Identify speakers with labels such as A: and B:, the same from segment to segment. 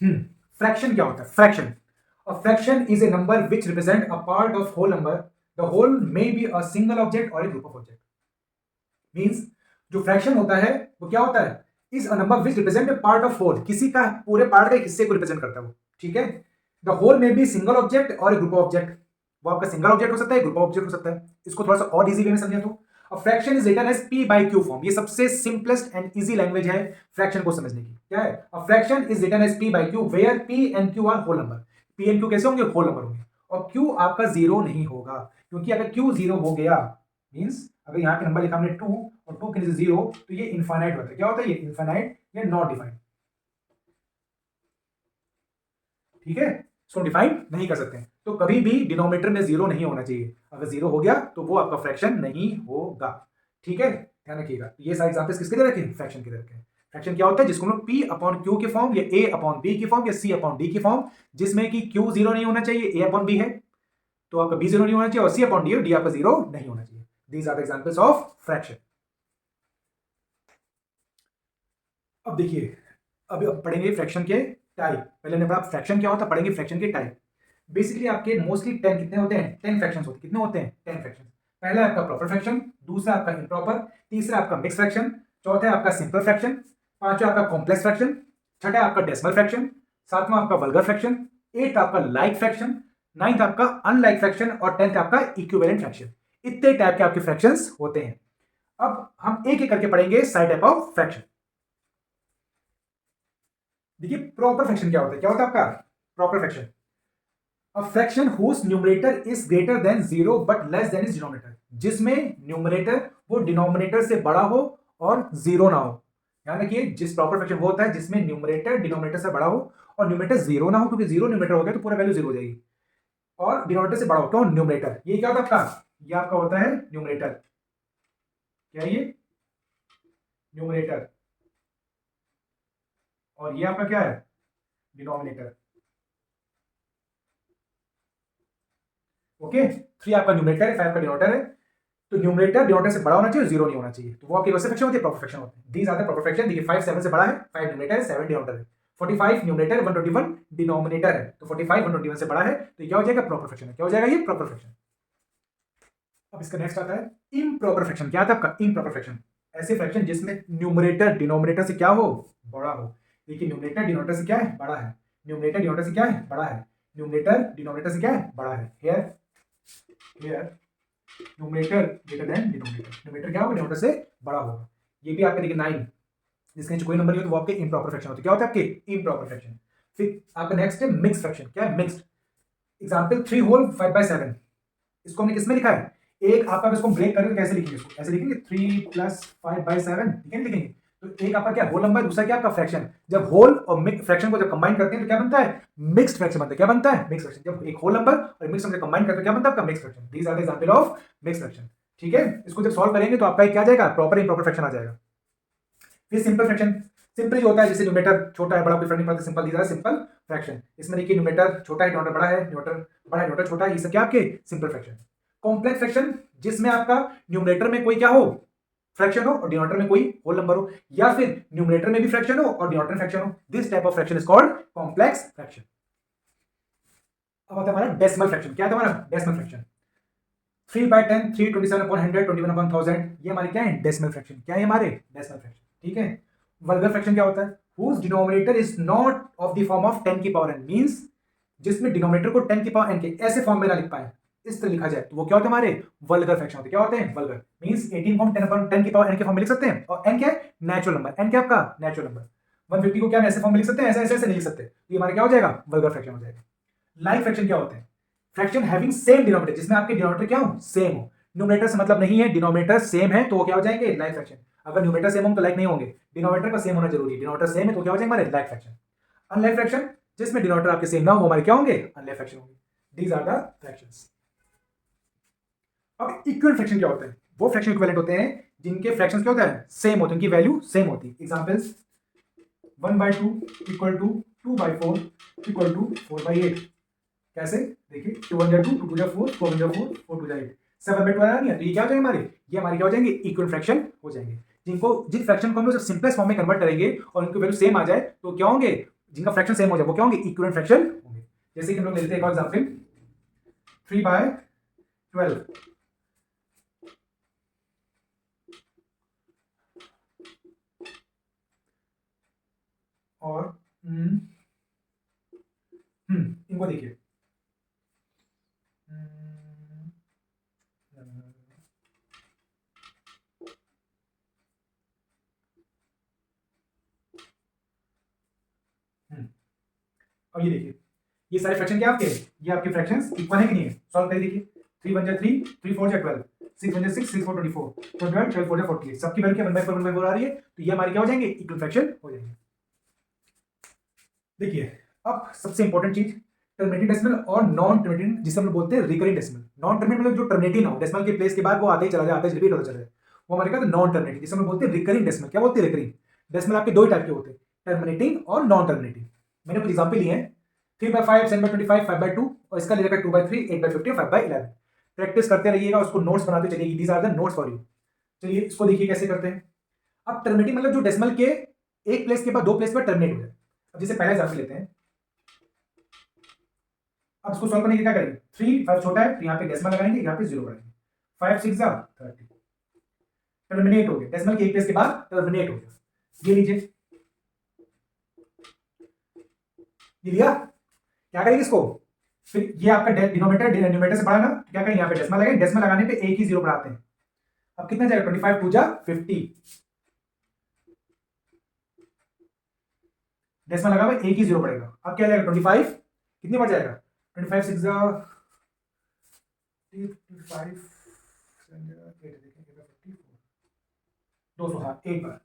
A: Fraction क्या होता है? Fraction, a fraction is a number which represent a part of whole number, the whole may be a single object और a group of object. Means जो fraction होता है वो क्या होता है? Is a number which represent a part of whole, किसी का पूरे पार्ट के हिस्से को रिप्रेजेंट करता है वो, ठीक है। द होल में बी सिंगल ऑब्जेक्ट और ग्रुप ऑफ ऑब्जेक्ट, वो आपका सिंगल ऑब्जेक्ट हो सकता है, ग्रुप ऑफ ऑब्जेक्ट हो सकता है। इसको थोड़ा सा और इजी वे में समझे तो a fraction is written as p by q form, ये सबसे सिंपलेस्ट एंड इजी लैंग्वेज है फ्रैक्शन को समझने की। क्या है? A fraction is written as p by q where p and q are whole number. P and q कैसे होंगे? होल नंबर होंगे। और क्यू आपका जीरो नहीं होगा, क्योंकि अगर क्यू जीरो हो गया मींस अगर यहाँ पे नंबर लिखा हमने टू और टू के नीचे जीरो, तो ये इनफाइनाइट होता है। क्या होता है? ये इनफाइनाइट या नॉट डिफाइंड, ठीक है। इसको डिफाइन नहीं कर सकते हैं। तो कभी भी डिनोमिनेटर में जीरो नहीं होना चाहिए, अगर जीरो हो गया तो वो आपका फ्रैक्शन नहीं होगा, ठीक है। ध्यान रखिएगा। ये सारे एग्जांपल्स किसके दे रखे हैं? फ्रैक्शन के दे रखे हैं। फ्रैक्शन क्या होता है? जिसको हम लोग पी अपॉन क्यू की फॉर्म या ए अपॉन बी की फॉर्म या सी अपॉन डी की फॉर्म, जिसमें कि क्यू जीरो नहीं होना चाहिए, ए अपॉन बी है तो आपका बी जीरो नहीं होना चाहिए, और सी अपॉन डी है, डी आपका जीरो नहीं होना चाहिए। These are the examples of fraction. अब देखिए, अभी अब पढ़ेंगे फ्रैक्शन के टाइप। पहले हमने पढ़ा फ्रैक्शन क्या होता है, पढ़ेंगे फ्रैक्शन के टाइप। बेसिकली आपके मोस्टली 10 कितने होते हैं? 10 फ्रैक्शंस होते हैं। कितने होते हैं? 10 फ्रैक्शंस। पहला आपका प्रॉपर फ्रैक्शन, दूसरा आपका इम्प्रॉपर, तीसरा आपका मिक्स फ्रैक्शन, चौथा आपका सिंपल फ्रैक्शन, पांचवा आपका कॉम्प्लेक्स फ्रैक्शन, छठा आपका डेसिमल फ्रैक्शन, सातवां आपका वल्गर फ्रैक्शन, एट आपका लाइक फ्रैक्शन, नाइन्थ आपका अनलाइक फ्रैक्शन और टेंथ आपका इक्विवेलेंट फ्रैक्शन। इतने टाइप के आपके फ्रैक्शंस होते हैं। अब हम एक एक करके पढ़ेंगे सारे टाइप ऑफ फ्रैक्शन। देखिए प्रॉपर फ्रैक्शन क्या होता है? क्या होता है आपका proper fraction? A fraction whose numerator is greater than zero but less than is denominator, जिसमें न्यूमरेटर वो डिनोमिनेटर से बड़ा हो और जीरो ना हो। ध्यान रखिए, जिस प्रॉपर फ्रैक्शन वो होता है जिसमें न्यूमरेटर डिनोमिनेटर से बड़ा हो और न्यूमरेटर जीरो ना हो, क्योंकि जीरो न्यूमरेटर हो गया तो पूरा वैल्यू जीरो हो जाएगी। और डिनोमिनेटर से बड़ा हो, क्यों? न्यूमरेटर। ये क्या होता है आपका? ये आपका होता है न्यूमरेटर। क्या है ये? न्यूमरेटर। और ये आपका क्या है? डिनोमिनेटर। ओके, थ्री आपका न्यूमरेटर है, फाइव का डिनोमिनेटर है। तो न्यूमरेटर डिनोमिनेटर से बड़ा होना चाहिए, जीरो नहीं होना चाहिए, तो वो आपकी वैसे फ्रैक्शन होती है, प्रॉपर फ्रैक्शन होती है। These are the proper fraction. देखिए 5 7 से बड़ा है, 5 न्यूमरेटर है, 7 डिनोमिनेटर है। 45 न्यूमरेटर, 121 डिनोमिनेटर है, तो 45 121 से बड़ा है, तो ये क्या हो जाएगा? प्रॉपर फ्रैक्शन है। क्या हो जाएगा? ये प्रॉपर फ्रैक्शन। अब इसका नेक्स्ट आता है इम्प्रॉपर फ्रैक्शन। क्या था आपका इम्प्रॉपर फ्रैक्शन? ऐसे फ्रैक्शन जिसमें न्यूमरेटर डिनोमिनेटर से क्या हो? बड़ा हो। देखिए न्यूमरेटर डिनोमिनेटर से क्या है? बड़ा है। न्यूमरेटर डिनोमिनेटर से क्या है? बड़ा है। न्यूमरेटर डिनोमिनेटर से क्या है? बड़ा है। Here here numerator greater than denominator, numerator क्या होगा? डिनोमिनेटर से बड़ा होगा। ये भी आपके देखिए 9 जिसके नीचे कोई नंबर नहीं हो तो वो आपके इम्प्रॉपर फ्रैक्शन होते हैं। क्या होता है आपके? Improper fraction. फिर आपका नेक्स्ट है मिक्स फ्रैक्शन। क्या है मिक्स्ड? एग्जांपल 3 होल 5/7, इसको हमने किसमें लिखा है? एक आपका, इसको ब्रेक करेंगे तो कैसे लिखेंगे? इसको ऐसे लिखेंगे 3 + 5/7, ठीक है लिखेंगे। तो एक आपका क्या होल नंबर, दूसरा क्या आपका फ्रैक्शन। जब होल और मिक्स फ्रैक्शन को जब कंबाइन करते हैं तो क्या बनता है? मिक्स्ड फ्रैक्शन बनता है। क्या बनता है? Mix fraction. जब एक होल नंबर और मिक्स नंबर कंबाइन करते हैं क्या बनता है आपका? Mix fraction. These are the example of mix fraction, ठीक है। इसको जब सॉल्व करेंगे तो आपका क्या आ जाएगा? प्रॉपर इम्प्रॉपर फ्रैक्शन आ जाएगा। फिर सिंपल फ्रैक्शन। सिंपल जो होता है जैसे न्यूमरेटर छोटा है बड़ा कोई फर्क नहीं पड़ता, simple. These are simple fraction. इसमें देखिए न्यूमरेटर छोटा है, डिनोमिनेटर बड़ा है, न्यूमरेटर बड़ा है, डिनोमिनेटर छोटा है, ये सब क्या आपके सिंपल फ्रैक्शन। कॉम्प्लेक्स फ्रैक्शन, जिसमें आपका न्यूमरेटर में कोई क्या हो? फ्रैक्शन हो और डिनोमिनेटर में कोई होल नंबर हो, या फिर न्यूमरेटर में भी फ्रैक्शन हो और डिनोमिनेटर फ्रैक्शन हो। This type of fraction is called complex fraction. अब आता है हमारा डेसिमल फ्रैक्शन। क्या है हमारा डेसिमल फ्रैक्शन? 3/10, 327/100, 21/1000, ये हमारे क्या है? Decimal fraction. क्या है हमारे? डेसिमल फ्रैक्शन, ठीक है। वल्गर फ्रैक्शन क्या होता है? whose denominator is not of the form of 10 की पावर n, मींस जिसमें डिनोमिनेटर को 10 की पावर n के ऐसे फॉर्म में ना लिख पाए, इस तरह लिखा जाए, तो वो क्या होते हैं? हमारे वल्गर फ्रैक्शन होते हैं। क्या होते हैं? वल्गर। मींस 18 को हम 10 की पावर n के फॉर्म में लिख सकते हैं, और n क्या है? Natural number. n क्या आपका? Natural number. 150 को क्या हम ऐसे फॉर्म में लिख सकते हैं? ऐसे ऐसे ऐसे नहीं लिख सकते, तो ये हमारा क्या हो जाएगा? वल्गर फ्रैक्शन हो जाएगा। लाइक फ्रैक्शन क्या होते हैं? फ्रैक्शन हैविंग सेम डिनोमिनेटर, जिसमें आपके डिनोमिनेटर क्या हो? सेम हो। न्यूमरेटर से मतलब नहीं है, डिनोमिनेटर सेम है तो वो क्या हो जाएंगे? Like fraction. अगर न्यूमरेटर सेम हो तो लाइक नहीं होंगे, डिनोमिनेटर का सेम होना जरूरी है। डिनोमिनेटर सेम है तो क्या हो जाएंगे? हमारे लाइक फ्रैक्शन। अनलाइक फ्रैक्शन, जिसमें डिनोमिनेटर आपके सेम ना हो, हमारे क्या होंगे? अनलाइक फ्रैक्शन होंगे। These are the fractions. अब इक्वल फ्रैक्शन क्या होते हैं? वो फ्रैक्शन इक्विवेलेंट होते हैं जिनके फ्रैक्शंस क्या होता है? सेम होते हैं, उनकी वैल्यू सेम होती है। Examples 1/2 equal to 2/4 equal to 4/8। कैसे? देखिए 2 2 2 4 4 4 4 2 8 7/2 आ रही है, तो ये क्या हो जाएंगे हमारे? ये हमारे क्या हो जाएंगे? इक्वल फ्रैक्शन हो जाएंगे। जिनको जिन फ्रैक्शन को हम लोग सिंपलेस्ट फॉर्म में कन्वर्ट करेंगे और उनकी वैल्यू सेम आ जाए तो क्या होंगे? जिनका फ्रैक्शन सेम हो जाए वो क्या होंगे, इक्विवेलेंट फ्रैक्शन होंगे। जैसे कि हम लोग लेते हैं एक और एग्जांपल 3/12 और इनको देखिए और ये देखिए ये सारे फ्रैक्शन क्या आपके, ये आपके फ्रैक्शंस इक्वल है कि नहीं है, सॉल्व करिए देखिए 3 1 3 3 4 12 6 1 6 6 4 24 12 12 4 48 सबकी वैल्यू क्या 1/4 आ रही है, तो ये हमारे क्या हो जाएंगे, इक्वल फ्रैक्शन हो जाएंगे। देखिए अब सबसे इंपॉर्टेंट चीज टर्मिनेटिंग डेसिमल और नॉन टर्मिनेटिंग, जिसे हम लोग बोलते हैं रिकरिंग डेसिमल। नॉन टर्मिनेटिंग मतलब जो टर्मिनेटिंग हो, डेसिमल के प्लेस के बाद वो आते ही चला जाए, आते ही रिपीट होता चला जाए, वो हमारे क्या नॉन टर्मिनेटिंग, जिसे हम लोग बोलते हैं रिकरिंग डेसिमल। क्या बोलते हैं, रिकरिंग डेसिमल। आपके दो टाइप के होते हैं, टर्मिनेटिंग और नॉन टर्मिनेटिंग। मैंने कुछ एग्जांपल लिए हैं 3/5 7/25 5/2 और इसका ले रखा 2/3 8/15 5/11। प्रैक्टिस करते रहिएगा, उसको नोट्स बनाते चलिए, these are the notes for you. चलिए इसको देखिए कैसे करते हैं। अब टर्मिनेटिंग मतलब जो डेसिमल के एक प्लेस के बाद दो प्लेस पर टर्मिनेट हो जाए। अब जैसे पहला एग्जांपल लेते हैं, अब इसको सॉल्व करने के लिए क्या करेंगे, 3 5 छोटा है तो यहाँ पे डेसिमल लगाएंगे, यहाँ पे 0 लगाएंगे, 5 6 30 टर्मिनेट हो गया, डेसिमल के एक प्लेस के बाद टर्मिनेट हो गया। ये लीजिए, ये लिया। क्या करेंगे इसको, फिर ये आपका डिनोमिनेटर डिनोमिनेटर से बढ़ा ना, तो क्या करेंगे यहाँ पे डेसिमल लगाएंगे, डेसिमल लगाने पे एक ही 0 बढ़ाते हैं। अब कितना जाएगा, 25 2 जा 50, डेसिमल लगा हुआ एक ही 0 पड़ेगा। अब क्या जाएगा 25 कितने बढ़ जाएगा, 25 6 जा 55 200, हाँ एक बार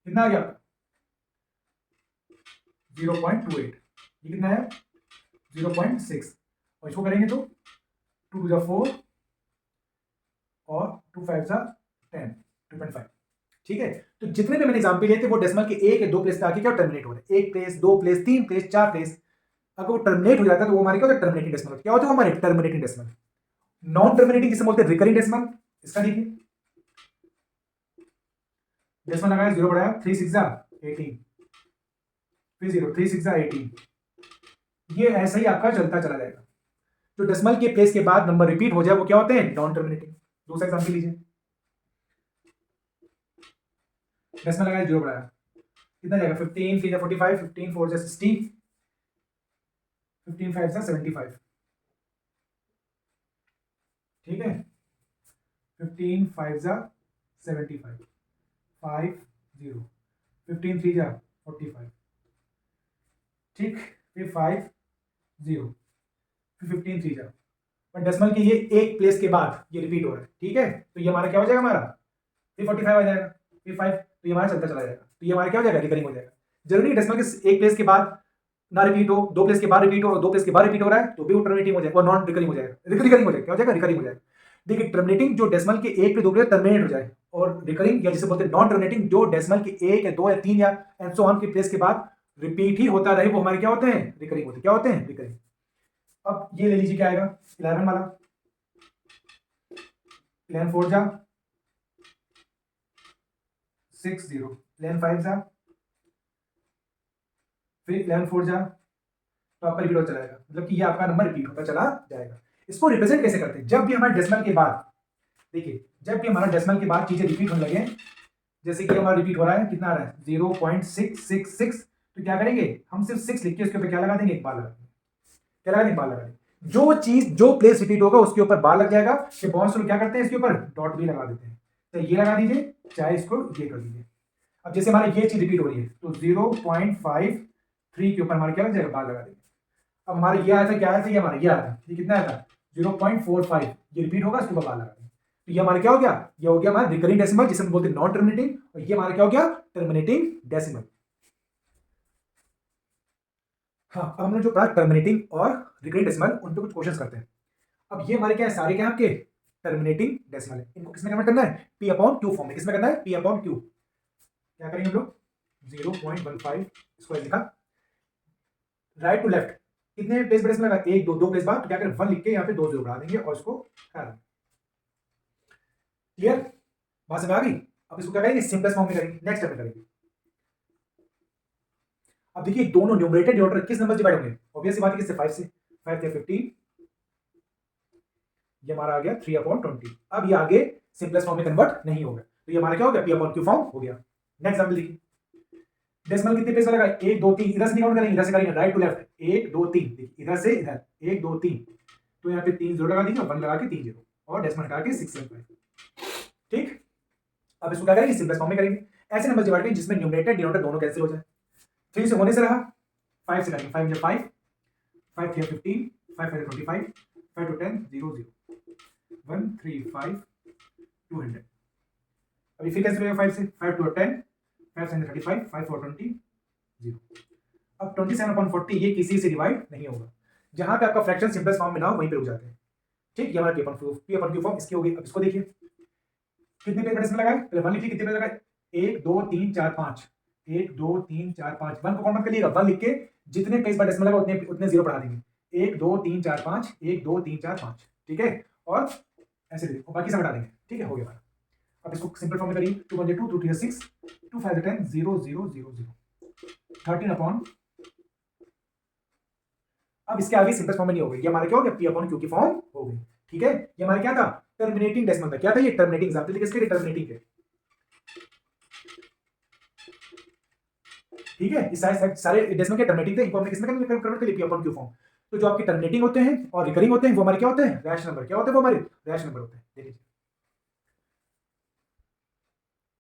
A: कितना आ गया आपका 0.28, ये कितना है 0.6, और इसको करेंगे तो 2 2 जा 4 और 2 5 जा 10 2.5। ठीक है, तो जितने भी मैंने एग्जांपल लिए थे वो डेसिमल के एक या दो प्लेस पे आके क्या टर्मिनेट हो रहे हैं, एक प्लेस, दो प्लेस, तीन प्लेस, चार प्लेस, अगर वो टर्मिनेट हो जाता है तो वो हमारे क्या होता है, टर्मिनेटिंग डेसिमल। क्या होता है हमारे टर्मिनेटिंग डेसिमल। नॉन टर्मिनेटिंग जिसे बोलते हैं रिकरिंग डेसिमल। इसका देखिए डेसिमल लगाया 0 बढ़ाया 3 6 जा 18 फिर 0 3 6 जा 18, ये ऐसा ही आपका चलता चला जाएगा। जो डेसिमल के प्लेस के बाद नंबर रिपीट हो जाए वो क्या होते हैं, नॉन टर्मिनेटिंग। दूसरा एग्जांपल लीजिए, डेसिमल लगाया 0 बढ़ाया कितना जाएगा 15 3 जा 45 15 4 जा 60 15 5 जा 75। ठीक है, 15 5 जा 75 5 0 15 3 जा 45। ठीक, फिर 5 0 फिर 15 3 जा, और डेसिमल के ये एक प्लेस के बाद ये रिपीट हो रहा है। ठीक है, तो ये हमारा क्या हो जाएगा, हमारा फिर 45 आ जाएगा, फिर 5, तो ये हमारा चलता चला जाएगा, तो ये हमारा क्या हो जाएगा, रिकरिंग हो जाएगा। जरूरी डेसिमल के एक प्लेस के बाद ना रिपीट हो, दो प्लेस के बाद रिपीट हो, और दो प्लेस के बाद रिपीट हो रहा है तो भी वो टर्मिनेटिंग हो जाएगा, और नॉन रिकरिंग हो जाएगा, रिकरिंग हो जाएगा, क्या हो जाएगा, रिकरिंग हो जाएगा। देखिए टर्मिनेटिंग जो डेसिमल के एक पे दो प्लेस टर्मिनेट हो जाए, और रिकरिंग या जिसे बोलते हैं नॉन टर्मिनेटिंग जो डेसिमल के एक या दो या तीन या एंड सो ऑन के प्लेस के बाद रिपीट ही होता रहे, वो हमारे क्या होते हैं, रिकरिंग होते हैं। क्या होते हैं, रिकरिंग। अब ये ले लीजिए क्या आएगा 11 वाला, 11 4 जा 6 0 11 5 जा फिर 11 4 जा, तो आपका रिपीट होता चला जाएगा, मतलब कि ये आपका नंबर रिपीट होता चला जाएगा। इसको रिप्रेजेंट कैसे करते हैं, जब भी हमारे डेसिमल के बाद, देखिए जब भी हमारा डेसिमल के बाद चीजें रिपीट होने लगे, जैसे कि हमारा रिपीट हो रहा है, कितना आ रहा है 0.666, तो क्या करेंगे हम सिर्फ 6 लिख के उसके ऊपर क्या लगा देंगे, एक बार लगा देंगे। क्या लगा देंगे, बार लगा देंगे। जो चीज जो प्लेस रिपीट होगा उसके ऊपर बार लग जाएगा। कि बहुत से लोग क्या करते हैं, इसके ऊपर डॉट भी लगा देते हैं, तो ये लगा दीजिए, चाहे इसको ये कर दीजिए। अब जैसे हमारा ये चीज रिपीट हो रही है तो 0.53 के ऊपर हमारा क्या लग जाएगा, बार लगा देंगे। अब हमारा ये आया था, क्या आया था, ये हमारा ये आया था, ये कितना आया था 0.45, ये रिपीट होगा, इसके ऊपर बार लगा देंगे, तो ये हमारा क्या हो गया, ये हो गया हमारा रिकरिंग डेसिमल, जिसे हम बोलते हैं नॉन टर्मिनेटिंग, और ये हमारा क्या हो गया, टर्मिनेटिंग डेसिमल। हाँ, अब हमने जो पढ़ा टर्मिनेटिंग और रिकरिंग डेसिमल, उन पे कुछ क्वेश्चंस करते हैं। अब ये हमारे क्या है, सारे क्या है आपके टर्मिनेटिंग डेसिमल है। इनको किसमें कन्वर्ट करना है, पी अपॉन क्यू फॉर्म में। किसमें करना है, पी अपॉन क्यू। क्या करेंगे हम लोग 0.15, इसको लिखा राइट टू लेफ्ट, कितने प्लेस पर डेसिमल लगा, एक दो दो प्लेस बाद, तो क्या करें 1 लिख के यहाँ पे 2 0 बढ़ा देंगे और इसको हटा देंगे। क्लियर, बात समझ आ गई। अब इसको क्या करेंगे, सिंपलेस्ट फॉर्म में करेंगे, नेक्स्ट स्टेप में करेंगे। अब देखिए दोनों न्यूमरेटर डिनोमिनेटर किस नंबर से डिवाइड होंगे? ऑब्वियस सी बात है, किससे? 5 से। 5 × 15, ये हमारा आ गया 3/20। अब ये आगे सिंपलेस्ट फॉर्म में कन्वर्ट नहीं होगा, तो ये हमारा क्या हो गया? P/Q फॉर्म हो गया। नेक्स्ट एग्जांपल देखिए, डेसिमल कितने प्लेस में लगा? 1 2 3, इधर से काउंट करेंगे, इधर से करेंगे राइट टू लेफ्ट, 1 2 3, इधर से इधर 1 2 3, तो यहाँ पे 3 0 लगा दीजिए, 1 लगा के 3 0 और डेसिमल हटा के 6 7 5। ठीक, अब इसको क्या करेंगे? सिंपलेस्ट फॉर्म में करेंगे। ऐसे नंबर डिवाइड करेंगे जिसमें न्यूमरेटर डिनोमिनेटर दोनों कैंसिल हो जाए। 3 से होने से रहा, 5 से करेंगे, 5 5 5 3 15, 5 5 25, 5 2 10 0 0 1 3 5 200। अभी फिर कैसे होगा? 5 से 5 2 10, 5 7 35, 5 4 20 0। अब 27/40 ये किसी से डिवाइड नहीं होगा। जहां पे आपका फ्रैक्शन सिंपलेस्ट फॉर्म में ना हो वहीं पे रुक जाते हैं। ठीक, ये हमारा P/Q फॉर्म इसकी होगी। अब इसको देखिए कितने पेज इसमें लगाए? पहले 1 लिखिए, कितने पेज लगाए? 1 2 3 4 5, 1 2 3 4 5। 1 को कौन मत करिएगा, 1 लिख के जितने पेज पर डेसिमल लगा उतने उतने जीरो बढ़ा देंगे। 1 2 3 4 5, 1 2 3 4 5। ठीक है, और ऐसे लिखो, बाकी सब हटा देंगे। ठीक है, हो गया हमारा। अब इसको सिंपल फॉर्म में करिए, 2 1 2, 2 3 6, 2 5 10 0 0 0 0, 13 अपॉन। अब इसके आगे सिंपल फॉर्म में नहीं हो गई, ये हमारा क्या हो गया? P/Q की फॉर्म हो गई। ठीक है, ये हमारा क्या था? टर्मिनेटिंग डेसिमल था। क्या था ये? टर्मिनेटिंग। एग्जांपल देखिए इसके लिए, टर्मिनेटिंग के। ठीक है, इस सारे डेसिमल के टर्मिनेटिंग थे, इनको हमने किसमें कन्वर्ट कर लिया? P/Q form. तो जो आपके टर्मिनेटिंग होते हैं और रिकरिंग होते हैं वो हमारे क्या होते हैं? Rational number. क्या होते हैं वो? हमारे रैशनल नंबर होते हैं। देखिए